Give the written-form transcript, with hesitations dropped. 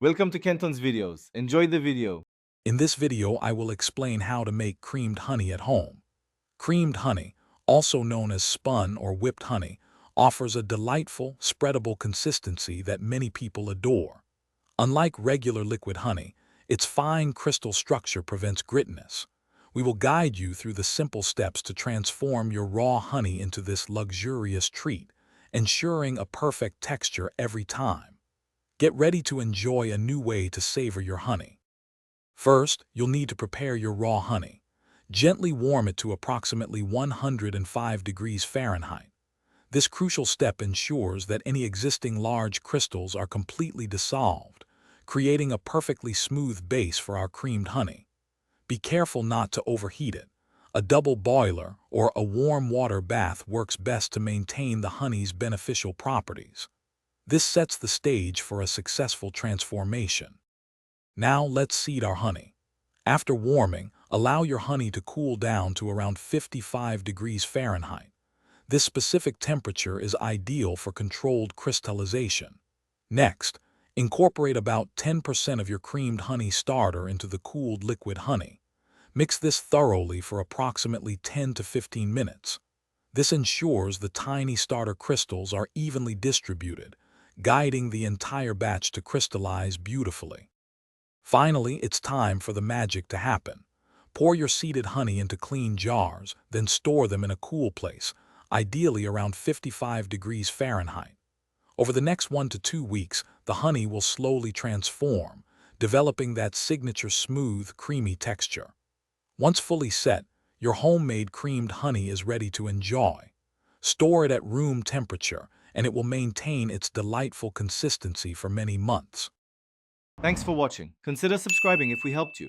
Welcome to Kenton's videos. Enjoy the video. In this video, I will explain how to make creamed honey at home. Creamed honey, also known as spun or whipped honey, offers a delightful, spreadable consistency that many people adore. Unlike regular liquid honey, its fine crystal structure prevents grittiness. We will guide you through the simple steps to transform your raw honey into this luxurious treat, ensuring a perfect texture every time. Get ready to enjoy a new way to savor your honey. First, you'll need to prepare your raw honey. Gently warm it to approximately 105 degrees Fahrenheit. This crucial step ensures that any existing large crystals are completely dissolved, creating a perfectly smooth base for our creamed honey. Be careful not to overheat it. A double boiler or a warm water bath works best to maintain the honey's beneficial properties. This sets the stage for a successful transformation. Now let's seed our honey. After warming, allow your honey to cool down to around 55 degrees Fahrenheit. This specific temperature is ideal for controlled crystallization. Next, incorporate about 10% of your creamed honey starter into the cooled liquid honey. Mix this thoroughly for approximately 10 to 15 minutes. This ensures the tiny starter crystals are evenly distributed, guiding the entire batch to crystallize beautifully. Finally, it's time for the magic to happen. Pour your seeded honey into clean jars, then store them in a cool place, ideally around 55 degrees Fahrenheit. Over the next 1 to 2 weeks, the honey will slowly transform, developing that signature smooth, creamy texture. Once fully set, your homemade creamed honey is ready to enjoy. Store it at room temperature, and it will maintain its delightful consistency for many months. Thanks for watching. Consider subscribing if we helped you.